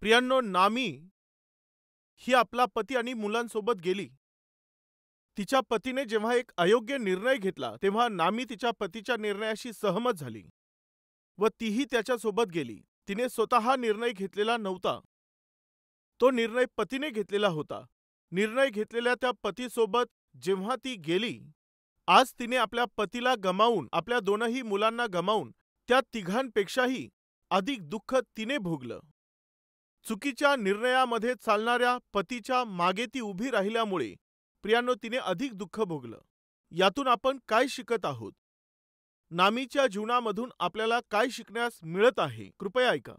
प्रियांनो, नामी ही आपला पती आणि मुलांसोबत गेली. तिच्या पतीने जेव्हा एक अयोग्य निर्णय घेतला तेव्हा नामी तिच्या पतीच्या निर्णयाशी सहमत झाली व तीही त्याच्यासोबत गेली. तिने स्वतः निर्णय घेतलेला नव्हता, तो निर्णय पतीने घेतलेला होता. निर्णय घेतलेल्या त्या पतीसोबत जेव्हा ती गेली, आज तिने आपल्या पतीला गमावून, आपल्या दोनही मुलांना गमावून त्या तिघांपेक्षाही अधिक दुःख तिने भोगलं. चुकीच्या निर्णयामध्ये चालणाऱ्या पतीच्या मागे ती उभी राहिल्यामुळे प्रियांनो तिने अधिक दुःख भोगलं. यातून आपण काय शिकत आहोत? नामीच्या जीवनामधून आपल्याला काय शिकण्यास मिळत आहे? कृपया ऐका.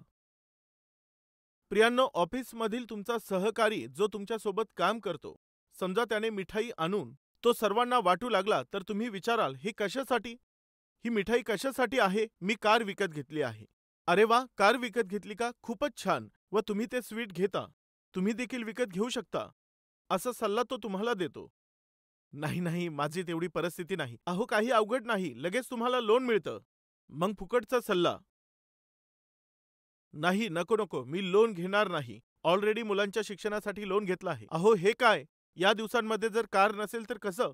प्रियांनो, ऑफिसमधील तुमचा सहकारी जो तुमच्यासोबत काम करतो, समजा त्याने मिठाई आणून तो सर्वांना वाटू लागला, तर तुम्ही विचाराल, हे कशासाठी? ही मिठाई कशासाठी आहे? मी कार विकत घेतली आहे. अरे वा, कार विकत घेतली का? खूपच छान. व तुम्ही ते स्वीट घेता, तुम्ही देखील विकत घेऊ शकता, असा सल्ला तो तुम्हाला देतो. नाही नाही, माझी तेवढी परिस्थिती नाही. अहो, काही अवघड नाही, लगेच तुम्हाला लोन मिळतं. मग फुकटचा सल्ला? नाही, नको नको, मी लोन घेणार नाही. ऑलरेडी मुलांच्या शिक्षणासाठी लोन घेतला आहे. अहो, हे काय? या दिवसांमध्ये जर कार नसेल तर कसं?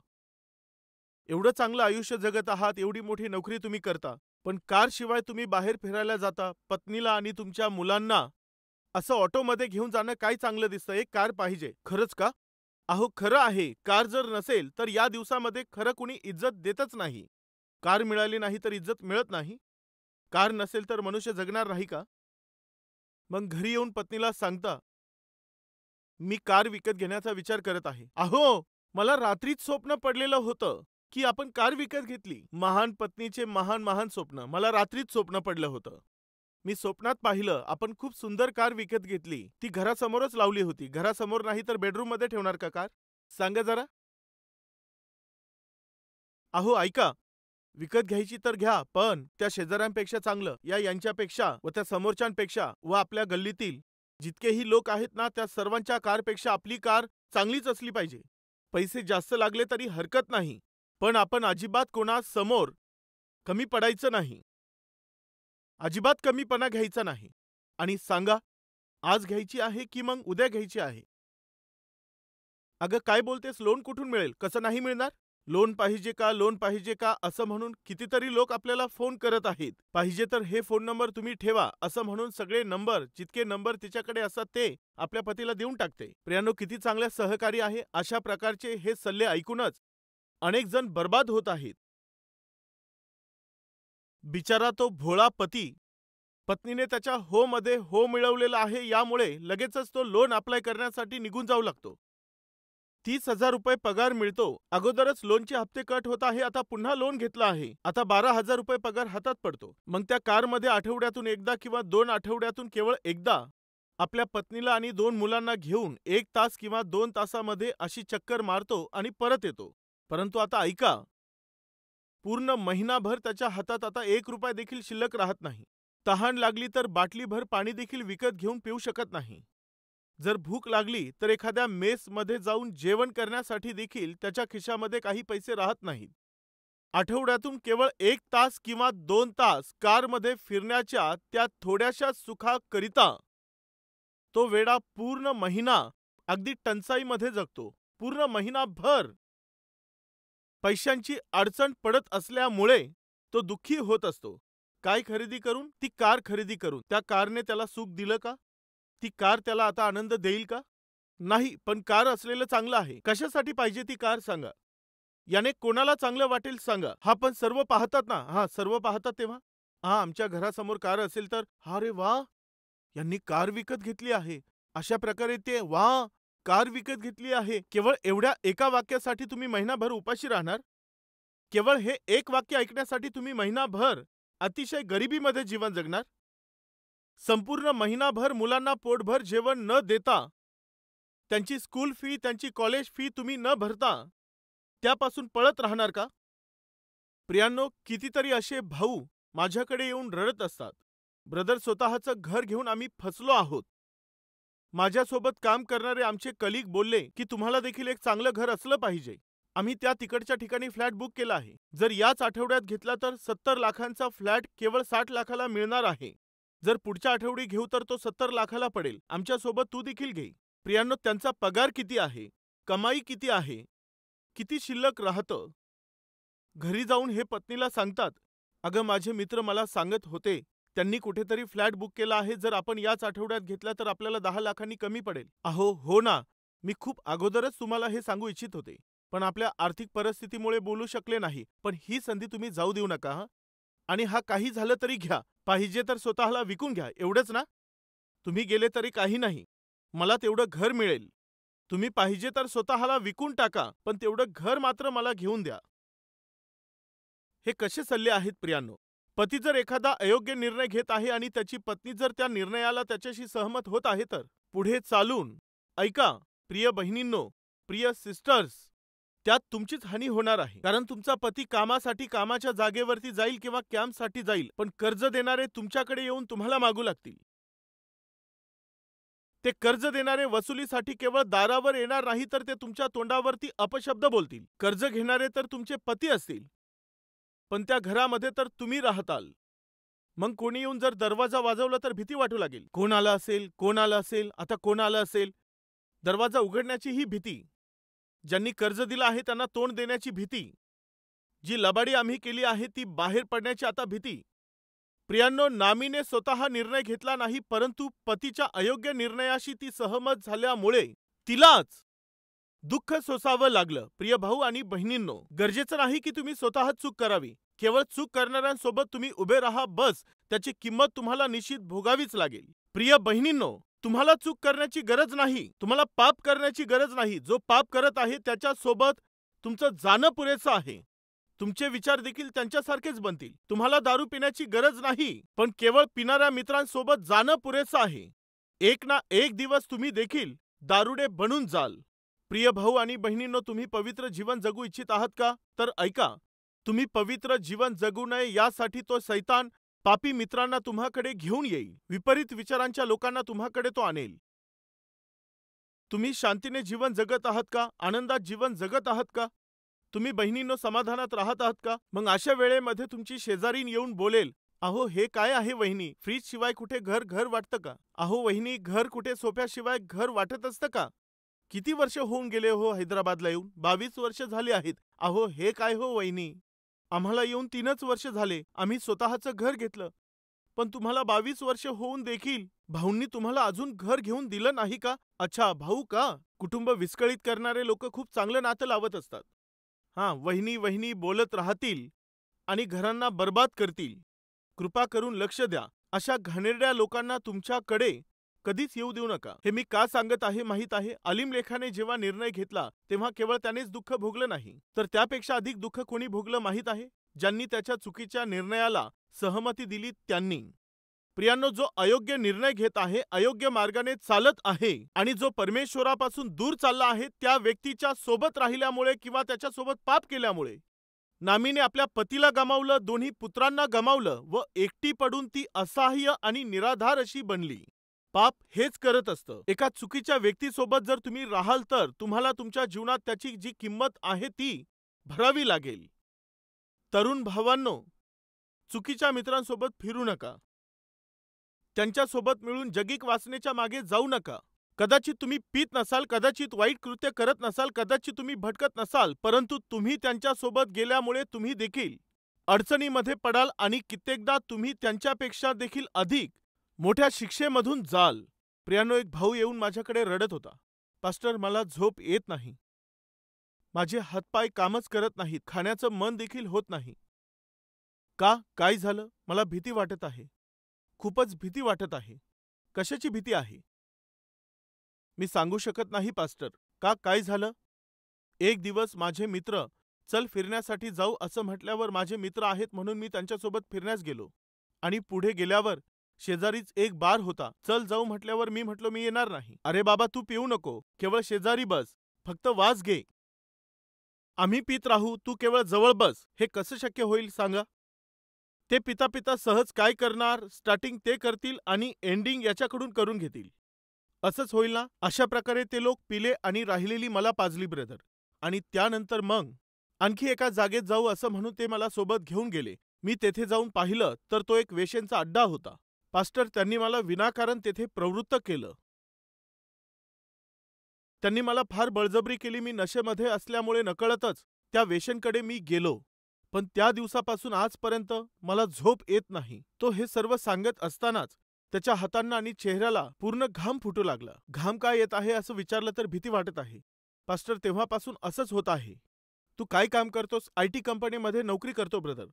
एवढं चांगलं आयुष्य जगत आहात, एवढी मोठी नोकरी तुम्ही करता, पण कार शिवाय तुम्ही बाहेर फिरायला जाता, पत्नीला आणि तुमच्या मुलांना असं ऑटोमध्ये घेऊन जाणं काय चांगलं दिसतं? एक कार पाहिजे. खरंच का? अहो, खरं आहे, कार जर नसेल तर या दिवसामध्ये खरं कुणी इज्जत देतच नाही. कार मिळाली नाही तर इज्जत मिळत नाही. कार नसेल तर मनुष्य जगणार नाही का? मग घरी येऊन पत्नीला सांगता, मी कार विकत घेण्याचा विचार करत आहे. अहो, मला रात्रीच स्वप्न पडलेलं होतं की आपण कार विकत घेतली. महान पत्नीचे महान महान स्वप्न मला रात्रीच स्वप्न पडलं होतं. मी स्वप्नात पाहिलं, आपण खूप सुंदर कार विकत घेतली. ती घरासमोरच लावली होती. घरासमोर नाही तर बेडरूम मध्ये ठेवणार का कार? सांगा जरा. अहो ऐका, विकत घ्यायची तर घ्या, पण त्या शेजाऱ्यांपेक्षा चांगलं, या यांच्यापेक्षा व त्या समोरच्यांपेक्षा व आपल्या गल्लीतील जितकेही लोक आहेत ना, त्या सर्वांच्या कारपेक्षा आपली कार चांगलीच असली पाहिजे. पैसे जास्त लागले तरी हरकत नाही, पण आपण अजिबात कोणासमोर कमी पडायचं नाही. अजिबात कमीपणा घ्यायचा नाही. आणि सांगा, आज घ्यायची आहे की मग उद्या घ्यायची आहे? अगं काय बोलतेस? लोन कुठून मिळेल? कसं नाही मिळणार? लोन पाहिजे का, लोन पाहिजे का असं म्हणून कितीतरी लोक आपल्याला फोन करत आहेत. पाहिजे तर हे फोन नंबर तुम्ही ठेवा असं म्हणून सगळे नंबर, जितके नंबर तिच्याकडे असतात ते आपल्या पतीला देऊन टाकते. प्रियांनो, किती चांगल्या सहकारी आहे. अशा प्रकारचे हे सल्ले ऐकूनच अनेक जण बर्बाद होत आहेत. बिचारा तो भोळा पती, पत्नीने त्याच्या हो मध्ये हो मिळवलेला आहे, यामुळे लगेचच तो लोन अप्लाय करण्यासाठी निघून जाऊ लागतो. 30,000 रुपये पगार मिळतो, अगोदरच लोनचे हप्ते कट होत आहे, आता पुन्हा लोन घेतला आहे, आता 12,000 रुपये पगार हातात पडतो. मग त्या कारमध्ये आठवड्यातून एकदा किंवा 2 आठवड्यातून केवळ एकदा आपल्या पत्नीला आणि 2 मुलांना घेऊन 1 तास किंवा 2 तासामध्ये अशी चक्कर मारतो आणि परत येतो. परंतु आता ऐका, पूर्ण महिनाभर त्याच्या हातात आता 1 रुपया देखील शिल्लक राहत नाही. तहान लागली तर बाटलीभर पाणी देखील विकत घेऊन पिऊ शकत नाही. जर भूक लागली तर एखाद्या मेसमध्ये जाऊन जेवण करण्यासाठी देखील त्याच्या खिशामध्ये काही पैसे राहत नाहीत. आठवड्यातून केवळ 1 तास किंवा 2 तास कारमध्ये फिरण्याच्या त्या थोड्याशा सुखाकरिता तो वेडा पूर्ण महिना अगदी टंचाईमध्ये जगतो. पूर्ण महिनाभर पैशांची अडचण पडत असल्यामुळे तो दुःखी होत असतो. काय खरेदी करून? ती कार खरेदी करून. त्या कारने त्याला सुख दिलं का? ती कार त्याला आता आनंद देईल का? नाही. पण कार असलेलं चांगलं आहे. कशासाठी पाहिजे ती कार सांगा? याने कोणाला चांगलं वाटेल सांगा? हा, पण सर्व पाहतात ना. हा, सर्व पाहतात तेव्हा हा, आमच्या घरासमोर कार असेल तर अरे वा, यांनी कार विकत घेतली आहे, अशा प्रकारे ते वा, कार विकत घेतली आहे. केवळ एवढ्या एका वाक्यासाठी तुम्ही महिनाभर उपाशी राहणार? केवळ हे एक वाक्य ऐकण्यासाठी तुम्ही महिनाभर अतिशय गरिबीमध्ये जीवन जगणार? संपूर्ण महिनाभर मुलांना पोटभर जेवण न देता, त्यांची स्कूल फी, त्यांची कॉलेज फी तुम्ही न भरता त्यापासून पळत राहणार का? प्रियांनो, कितीतरी असे भाऊ माझ्याकडे येऊन रडत असतात, ब्रदर, स्वतःचं घर घेऊन आम्ही फसलो आहोत. माझ्यासोबत काम करणारे आमचे कलीग बोलले की तुम्हाला देखील एक चांगलं घर असलं पाहिजे. आम्ही त्या तिकडच्या ठिकाणी फ्लॅट बुक केला आहे. जर याच आठवड्यात घेतला तर 70 लाखांचा फ्लॅट केवळ 60 लाखाला मिळणार आहे. जर पुढच्या आठवडी घेऊ तर तो 70 लाखाला पडेल. आमच्यासोबत तू देखील घे. प्रियांनो, त्यांचा पगार किती आहे, कमाई किती आहे, किती शिल्लक राहतं. घरी जाऊन हे पत्नीला सांगतात, अगं माझे मित्र मला सांगत होते त्यांनी कुठेतरी फ्लॅट बुक केला आहे, जर आपण याच आठवड्यात घेतला तर आपल्याला 10 लाखांनी कमी पडेल. अहो हो ना, मी खूप अगोदरच तुम्हाला हे सांगू इच्छित होते, पण आपल्या आर्थिक परिस्थितीमुळे बोलू शकले नाही. पण ही संधी तुम्ही जाऊ देऊ नका हं. आणि हा काही झालं तरी घ्या, पाहिजे तर स्वतःला विकून घ्या, एवढंच ना. तुम्ही गेले तरी काही नाही, मला तेवढं घर मिळेल. तुम्ही पाहिजे तर स्वतःला विकून टाका, पण तेवढं घर मात्र मला घेऊन द्या. हे कसे सल्ले आहेत प्रियांनो. पती जर एखादा अयोग्य निर्णय घेत आहे आणि त्याची पत्नी जर त्या निर्णयाला त्याच्याशी सहमत होत आहे तर पुढे चालून ऐका प्रिय बहिणींनो, प्रिय सिस्टर्स, त्यात तुमचीच हानी होणार आहे. कारण तुमचा पती कामासाठी कामाच्या जागेवरती जाईल किंवा कॅम्पसाठी जाईल, पण कर्ज देणारे तुमच्याकडे येऊन तुम्हाला मागू लागतील. ते कर्ज देणारे वसुलीसाठी केवळ दारावर येणार नाही तर ते तुमच्या तोंडावरती अपशब्द बोलतील. कर्ज घेणारे तर तुमचे पती असतील, पण त्या घरामध्ये तर तुम्ही राहताल. मग कोणी येऊन जर दरवाजा वाजवला तर भीती वाटू लागेल. कोण आलं असेल, कोण आलं असेल, आता कोण आलं असेल. दरवाजा उघडण्याची ही भीती. ज्यांनी कर्ज दिलं आहे त्यांना तोंड देण्याची भीती. जी लबाडी आम्ही केली आहे ती बाहेर पडण्याची आता भीती. प्रियांनो, नामीने स्वतः निर्णय घेतला नाही, परंतु पतीच्या अयोग्य निर्णयाशी ती सहमत झाल्यामुळे तिलाच दुःख सोसावं लागलं. प्रिय भाऊ आणि बहिणींनो, गरजेचं नाही की तुम्ही स्वतःच चूक करावी. केवळ चूक करणाऱ्यांसोबत तुम्ही उभे राहा, बस. त्याची किंमत तुम्हाला निश्चित भोगावीच लागेल. प्रिय बहिणींनो, तुम्हाला चूक करण्याची गरज नाही, तुम्हाला पाप करण्याची गरज नाही. जो पाप करत आहे त्याच्यासोबत तुमचं जाणं पुरेसं आहे. तुमचे विचार देखील त्यांच्यासारखेच बनतील. तुम्हाला दारू पिण्याची गरज नाही, पण केवळ पिणाऱ्या मित्रांसोबत जाणं पुरेसं आहे. एक ना एक दिवस तुम्ही देखील दारुडे बनून जाल. प्रिय भाऊ आणि बहिणींनो, तुम्ही पवित्र जीवन जगू इच्छित आहात का? तर ऐका, तुम्ही पवित्र जीवन जगू नये यासाठी तो सैतान पापी मित्रांना तुम्हाकडे घेऊन येईल. विपरीत विचारांच्या लोकांना तुम्हाकडे तो आणेल. तुम्ही शांतीने जीवन जगत आहात का? आनंदात जीवन जगत आहात का? तुम्ही बहिणींनो समाधानात राहत आहात का? मग अशा वेळेमध्ये तुमची शेजारीन येऊन बोलेल, अहो हे काय आहे वहिनी, फ्रीज शिवाय कुठे घर घर वाटतं का? अहो वहिनी, घर कुठे सोफ्याशिवाय घर वाटत असतं का? किती वर्ष होऊन गेले हो हैदराबादला येऊन? 22 वर्ष झाली आहेत. अहो हे काय हो वहिनी, आम्हाला येऊन 3च वर्ष झाले. आम्ही स्वतःचं घर घेतलं, पण तुम्हाला 22 वर्ष होऊन देखील भाऊंनी तुम्हाला अजून घर घेऊन दिलं नाही का? अच्छा, भाऊ का? कुटुंब विस्कळीत करणारे लोक खूप चांगलं नातं लावत असतात. हां, वहिनी वहिनी बोलत राहतील आणि घरांना बर्बाद करतील. कृपा करून लक्ष द्या. अशा घाणेरड्या लोकांना तुमच्याकडे कधीच येऊ देऊ नका. हे मी का सांगत आहे माहीत आहे? अलीम लेखाने जेव्हा निर्णय घेतला तेव्हा केवळ त्यानेच दुःख भोगलं नाही, तर त्यापेक्षा अधिक दुःख कोणी भोगलं माहीत आहे? ज्यांनी त्याच्या चुकीच्या निर्णयाला सहमती दिली त्यांनी. प्रियांनो, जो अयोग्य निर्णय घेत आहे, अयोग्य मार्गाने चालत आहे आणि जो परमेश्वरापासून दूर चालला आहे, त्या व्यक्तीच्या सोबत राहिल्यामुळे किंवा त्याच्यासोबत पाप केल्यामुळे नामीने आपल्या पतीला गमावलं, दोन्ही पुत्रांना गमावलं व एकटी पडून ती असहाय्य आणि निराधार अशी बनली. पाप हेच करत असतं. एका चुकीच्या व्यक्तीसोबत जर तुम्ही राहाल तर तुम्हाला तुमच्या जीवनात त्याची जी किंमत आहे ती भरावी लागेल. तरुण भावांनो, चुकीच्या मित्रांसोबत फिरू नका. त्यांच्यासोबत मिळून जगिक वासनेच्या मागे जाऊ नका. कदाचित तुम्ही पीत नसाल, कदाचित वाईट कृत्य करत नसाल, कदाचित तुम्ही भटकत नसाल, परंतु तुम्ही त्यांच्यासोबत गेल्यामुळे तुम्ही देखील अडचणीमध्ये पडाल आणि कित्येकदा तुम्ही त्यांच्यापेक्षा देखील अधिक मोठ्या शिक्षेमधून जाल. प्रियांनो, एक भाऊ येऊन माझ्याकडे रडत होता, पास्टर मला झोप येत नाही, माझे हातपाय कामच करत नाहीत, खाण्याचं मन देखील होत नाही. का? काय झालं? मला भीती वाटत आहे, खूपच भीती वाटत आहे. कशाची भीती आहे? मी सांगू शकत नाही पास्टर. का? काय झालं? एक दिवस माझे मित्र चल फिरण्यासाठी जाऊ असं म्हटल्यावर माझे मित्र आहेत म्हणून मी त्यांच्यासोबत फिरण्यास गेलो आणि पुढे गेल्यावर शेजारीच एक बार होता. चल जाऊ म्हटल्यावर मी म्हटलो मी येणार नाही. अरे बाबा, तू पिऊ नको, केवळ शेजारी बस, फक्त वास घे, आम्ही पित राहू, तू केवळ जवळ बस. हे कसं शक्य होईल सांगा? ते पिता पिता सहज काय करणार, स्टार्टिंग ते करतील आणि एंडिंग याच्याकडून करून घेतील. असंच होईल ना? अशा प्रकारे ते लोक पिले आणि राहिलेली मला पाजली ब्रदर. आणि त्यानंतर मग आणखी एका जागेत जाऊ असं म्हणून ते मला सोबत घेऊन गेले. मी तेथे जाऊन पाहिलं तर तो एक वेश्यांचा अड्डा होता. पास्टर, त्यांनी मला विनाकारण तेथे प्रवृत्त केलं. त्यांनी मला फार बळजबरी केली. मी नशेमध्ये असल्यामुळे नकळतच त्या वेश्येकडे मी गेलो. पण त्या दिवसापासून आजपर्यंत मला झोप येत नाही. तो हे सर्व सांगत असतानाच त्याच्या हातांना आणि चेहऱ्याला पूर्ण घाम फुटू लागला. घाम काय येत आहे असं विचारलं तर भीती वाटत आहे. पास्टर, तेव्हापासून असंच होत आहे. तू काय काम करतोस? IT कंपनीमध्ये नोकरी करतो ब्रदर.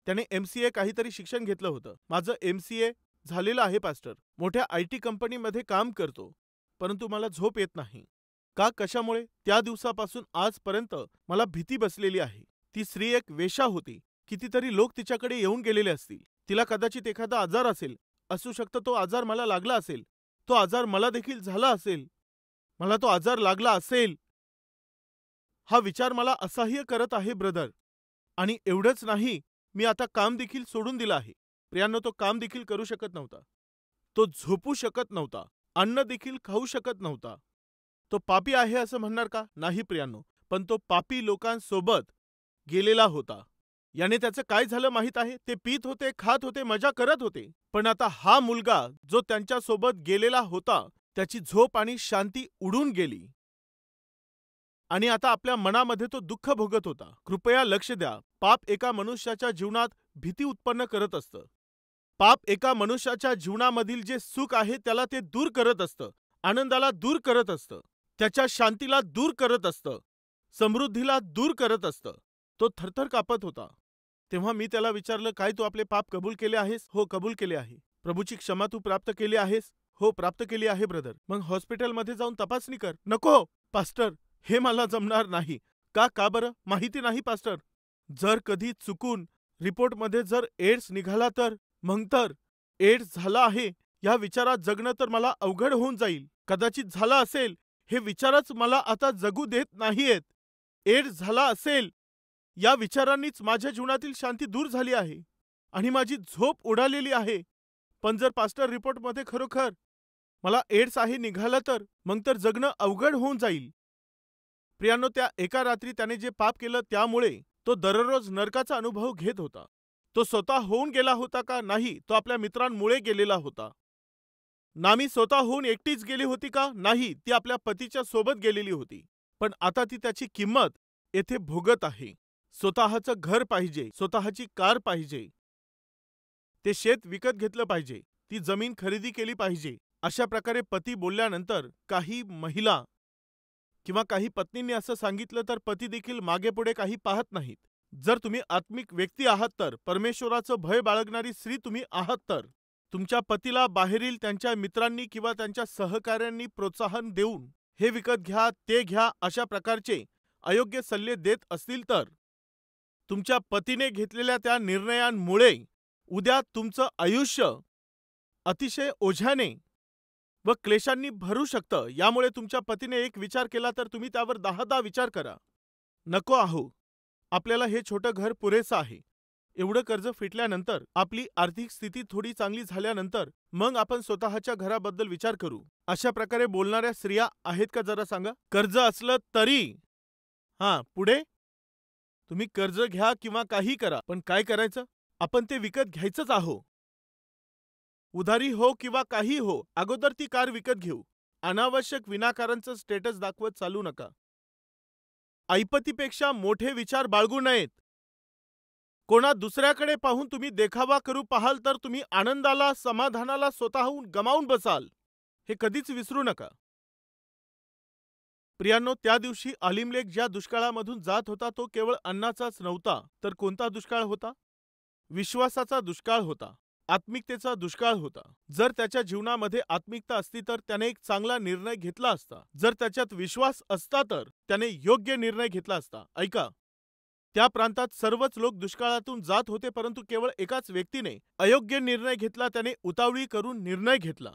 त्याने MCA काहीतरी शिक्षण घेतलं होतं. माझं MCA झालेलं आहे पास्टर. मोठ्या IT कंपनीमध्ये काम करतो. परंतु मला झोप येत नाही. का, कशामुळे? त्या दिवसापासून आजपर्यंत मला भीती बसलेली आहे. ती स्त्री एक वेश्या होती. कितीतरी लोक तिच्याकडे येऊन गेलेले असतील. तिला कदाचित एखादा आजार असेल. असू शकतं तो आजार मला लागला असेल. तो आजार मला देखील झाला असेल. मला तो आजार लागला असेल. हा विचार मला असह्य करत आहे ब्रदर. आणि एवढंच नाही, मी आता काम देखील सोडून दिलं आहे. प्रियांनो, तो काम देखील करू शकत नव्हता. तो झोपू शकत नव्हता. अन्न देखील खाऊ शकत नव्हता. तो पापी आहे असं म्हणणार का? नाही प्रियांनो, पण तो पापी लोकांसोबत गेलेला होता. याने त्याचं काय झालं माहित आहे? ते पीत होते, खात होते, मजा करत होते. पण आता हा मुलगा जो त्यांच्यासोबत गेलेला होता, त्याची झोप आणि शांती उडून गेली. आणि आता आपल्या मनामध्ये तो दुःख भोगत होता. कृपया लक्ष द्या. पाप एका मनुष्याच्या जीवनात भीती उत्पन्न करत असतं. पाप एका मनुष्याच्या जीवनामधील जे सुख आहे त्याला ते दूर करत असतं. आनंदाला दूर करत असतं. त्याच्या शांतीला दूर करत असतं. समृद्धीला दूर करत असतं. तो थरथर कापत होता. तेव्हा मी त्याला विचारलं, काय तू आपले पाप कबूल केले आहेस? हो, कबूल केले आहे. प्रभूची क्षमा तू प्राप्त केली आहेस? हो, प्राप्त केली आहे ब्रदर. मग हॉस्पिटलमध्ये जाऊन तपासणी कर. नको पास्टर, हे मला जमणार नाही. का बरं? माहिती नाही पास्टर. जर कधी चुकून रिपोर्टमध्ये जर एड्स निघाला तर? मग तर एड्स झाला आहे या विचारात जगणं तर मला अवघड होऊन जाईल. कदाचित झाला असेल हे विचारच मला आता जगू देत नाहीयेत. एड्स झाला असेल या विचारांनीच माझ्या जीवनातील शांती दूर झाली आहे आणि माझी झोप उडालेली आहे. पण जर पास्टर रिपोर्टमध्ये खरोखर मला एड्स आहे निघालं तर? मग तर जगणं अवघड होऊन जाईल. प्रियांनो, त्या एका रात्री त्याने जे पाप केलं त्यामुळे तो दररोज नरकाचा अनुभव घेत होता. तो स्वतः होऊन गेला होता का? नाही, तो आपल्या मित्रांमुळे गेलेला होता. नामी स्वतः होऊन एकटीच गेली होती का? नाही, ती आपल्या पतीच्या सोबत गेलेली होती. पण आता ती त्याची किंमत येथे भोगत आहे. स्वतःचं घर पाहिजे, स्वतःची कार पाहिजे, ते शेत विकत घेतलं पाहिजे, ती जमीन खरेदी केली पाहिजे. अशा प्रकारे पती बोलल्यानंतर काही महिला किंवा काही पत्नींनी असं सांगितलं तर पती देखील मागे पुढे काही पाहत नाहीत. जर तुम्ही आत्मिक व्यक्ती आहात तर, परमेश्वराचं भय बाळगणारी स्त्री तुम्ही आहात तर, तुमच्या पतीला बाहेरील त्यांच्या मित्रांनी किंवा त्यांच्या सहकाऱ्यांनी प्रोत्साहन देऊन हे विकत घ्या, ते घ्या अशा प्रकारचे अयोग्य सल्ले देत असतील तर, तुमच्या पतीने घेतलेल्या त्या निर्णयांमुळे उद्या तुमचं आयुष्य अतिशय ओझ्याने व क्लेशांनी भरू शकतं. यामुळे तुमच्या पतीने एक विचार केला तर तुम्ही त्यावर 10 विचार करा. नको आहो, आपल्याला हे छोटं घर पुरेसं आहे. एवढं कर्ज फिटल्यानंतर, आपली आर्थिक स्थिती थोडी चांगली झाल्यानंतर मग आपण स्वतःच्या घराबद्दल विचार करू. अशा प्रकारे बोलणाऱ्या स्त्रिया आहेत का जरा सांगा? कर्ज असलं तरी पुढे तुम्ही कर्ज घ्या किंवा काही करा, पण काय करायचं? आपण ते विकत घ्यायचंच आहो. उधारी हो किंवा काही हो, अगोदर ती कार विकत घेऊ. अनावश्यक विनाकारांचं स्टेटस दाखवत चालू नका. ऐपतीपेक्षा मोठे विचार बाळगू नयेत. कोणा दुसऱ्याकडे पाहून तुम्ही देखावा करू पाहाल तर तुम्ही आनंदाला, समाधानाला स्वतःहून गमावून बसाल. हे कधीच विसरू नका. प्रियांनो, त्या दिवशी अलीमलेक ज्या दुष्काळामधून जात होता तो केवळ अन्नाचाच नव्हता, तर कोणता दुष्काळ होता? विश्वासाचा दुष्काळ होता. आत्मिकतेचा दुष्काळ होता. जर त्याच्या जीवनामध्ये आत्मिकता असती तर त्याने एक चांगला निर्णय घेतला असता. जर त्याच्यात विश्वास असता तर त्याने योग्य निर्णय घेतला असता. ऐका, त्या प्रांतात सर्वच लोक दुष्काळातून जात होते, परंतु केवळ एकाच व्यक्तीने अयोग्य निर्णय घेतला. त्याने उतावळी करून निर्णय घेतला.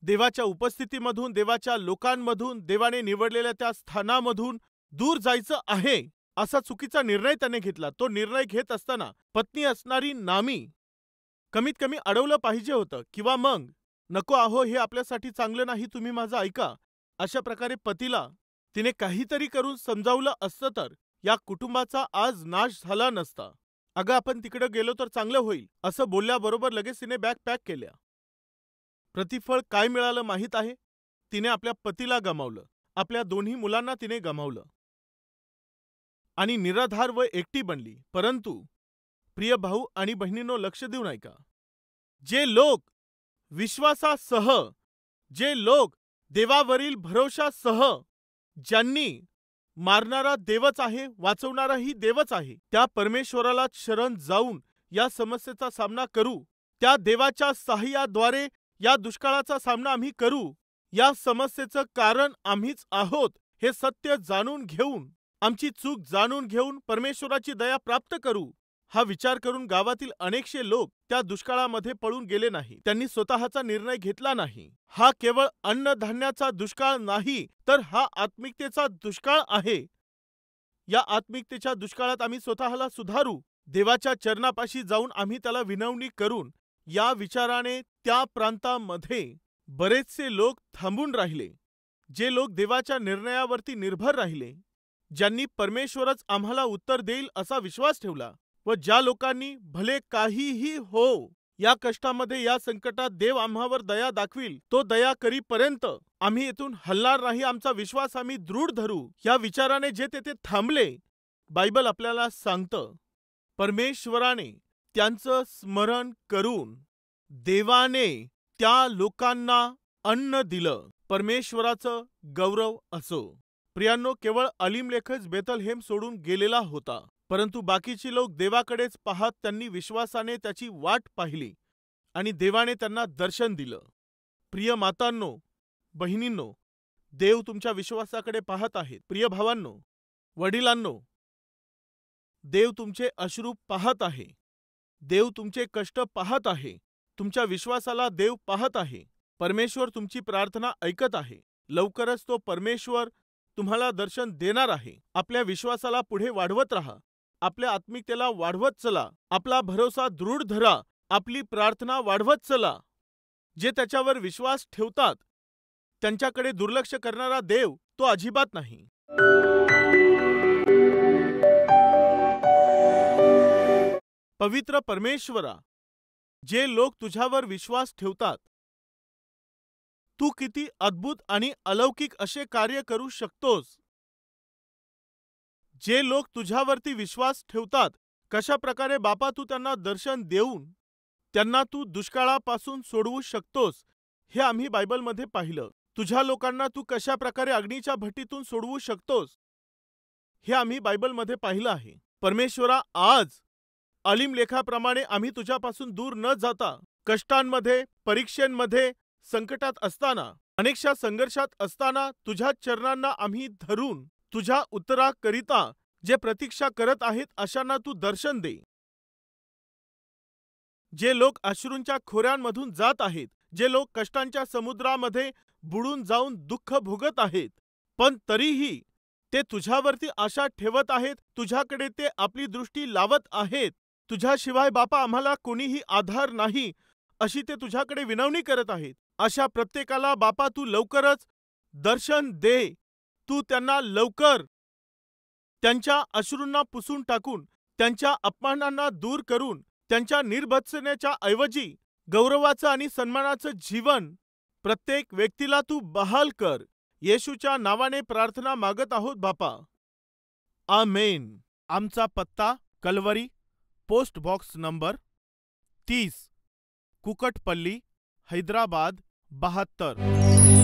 देवाच्या उपस्थितीमधून, देवाच्या लोकांमधून, देवाने निवडलेल्या त्या स्थानामधून दूर जायचं आहे असा चुकीचा निर्णय त्याने घेतला. तो निर्णय घेत असताना पत्नी असणारी नामी कमीत कमी अडवलं पाहिजे होतं, किंवा मग नको आहो, हे आपल्यासाठी चांगलं नाही, तुम्ही माझं ऐका, अशा प्रकारे पतीला तिने काहीतरी करून समजावलं असतं तर या कुटुंबाचा आज नाश झाला नसता. अगं आपण तिकडे गेलो तर चांगलं होईल, असं बोलल्याबरोबर लगेच तिने बॅग पॅक केल्या. प्रतिफळ काय मिळालं माहीत आहे? तिने आपल्या पतीला गमावलं, आपल्या दोन्ही मुलांना तिने गमावलं आणि निराधार व एकटी बनली. परंतु प्रिय भाऊ आणि बहिणींनो, लक्ष देऊन ऐका. जे लोक विश्वासासह, जे लोक देवावरील भरोशासह, ज्यांनी मारणारा देवच आहे, वाचवणाराही देवच आहे, त्या परमेश्वराला शरण जाऊन या समस्येचा सामना करू. त्या देवाच्या सहाय्याद्वारे या दुष्काळाचा सामना आम्ही करू. या समस्येचं कारण आम्हीच आहोत हे सत्य जाणून घेऊन, आमची चूक जाणून घेऊन परमेश्वराची दया प्राप्त करू. हा विचार करून गावातील अनेकशे लोक त्या दुष्काळामध्ये पळून गेले नाही. त्यांनी स्वतःचा निर्णय घेतला नाही. हा केवळ अन्नधान्याचा दुष्काळ नाही, तर हा आत्मिकतेचा दुष्काळ आहे. या आत्मिकतेच्या दुष्काळात आम्ही स्वतःला सुधारू. देवाच्या चरणापाशी जाऊन आम्ही त्याला विनवणी करून, या विचाराने त्या प्रांतामध्ये बरेचसे लोक थांबून राहिले. जे लोक देवाच्या निर्णयावरती निर्भर राहिले, ज्यांनी परमेश्वरच आम्हाला उत्तर देईल असा विश्वास ठेवला, व ज्या लोकांनी भले काहीही हो, या कष्टामध्ये, या संकटात देव आम्हावर दया दाखवील, तो दया करीपर्यंत आम्ही येथून हलणार नाही. आमचा विश्वास आम्ही दृढ धरू. या विचाराने जे तेथे थांबले, बायबल आपल्याला सांगतं, परमेश्वराने त्यांचं स्मरण करून देवाने त्या लोकांना अन्न दिलं. परमेश्वराचं गौरव असो. प्रियांनो, केवळ अलीमलेखच बेथलहेम सोडून गेलेला होता, परंतु बाकीचे लोक देवाकडेच पाहत त्यांनी विश्वासाने त्याची वाट पाहिली आणि देवाने त्यांना दर्शन दिलं. प्रिय मातांनो, बहिणींनो, देव तुमच्या विश्वासाकडे पाहत आहेत. प्रिय भावांनो, वडिलांनो, देव तुमचे अश्रू पाहत आहे. देव तुमचे कष्ट पाहत आहे. तुमच्या विश्वासाला देव पाहत आहे. परमेश्वर तुमची प्रार्थना ऐकत आहे. लवकरच तो परमेश्वर तुम्हाला दर्शन देणार आहे. आपल्या विश्वासाला पुढे वाढवत राहा. आपल्या आत्मिकतेला वाढवत चला. आपला भरोसा दृढ धरा. आपली प्रार्थना वाढवत चला. जे त्याच्यावर विश्वास ठेवतात, त्यांच्याकडे दुर्लक्ष करणारा देव तो अजिबात नाही. पवित्र परमेश्वरा, जे लोक तुझ्यावर विश्वास ठेवतात, तू किती अद्भुत आणि अलौकिक असे कार्य करू शकतोस. जे लोक तुझ्यावरती विश्वास ठेवतात, कशा प्रकारे बापा तू त्यांना दर्शन देऊन त्यांना तू दुष्काळापासून सोडवू शकतोस, हे आम्ही बायबलमध्ये पाहिलं. तुझ्या लोकांना तू कशा प्रकारे अग्नीच्या भट्टीतून सोडवू शकतोस, हे आम्ही बायबलमध्ये पाहिलं आहे. परमेश्वरा, आज अलीमलेखाप्रमाणे आम्ही तुझ्यापासून दूर न जाता, कष्टांमध्ये, परीक्षेमध्ये, संकटात असताना, अनेकशा संघर्षात असताना, तुझ्या चरणांना आम्ही धरून तुझ्या उत्तराकरिता जे प्रतीक्षा करत आहेत अशांना तू दर्शन दे. जे लोक अश्रूंच्या खोऱ्यांमधून जात आहेत, जे लोक कष्टांच्या समुद्रामध्ये बुडून जाऊन दुःख भोगत आहेत, पण तरीही ते तुझ्यावरती आशा ठेवत आहेत, तुझ्याकडे ते आपली दृष्टी लावत आहेत. तुझ्याशिवाय बापा आम्हाला कोणीही आधार नाही, अशी ते तुझ्याकडे विनवणी करत आहेत. अशा प्रत्येकाला बापा तू लवकरच दर्शन दे. तू त्यांना लवकर त्यांच्या अश्रूंना पुसून टाकून, त्यांच्या अपमानांना दूर करून, त्यांच्या निर्भत्सनेच्या ऐवजी गौरवाचं आणि सन्मानाचं जीवन प्रत्येक व्यक्तीला तू बहाल कर. येशूच्या नावाने प्रार्थना मागत आहोत बापा. आमेन. आमचा पत्ता Calvary, post box number 30, Kukatpally, Hyderabad 72.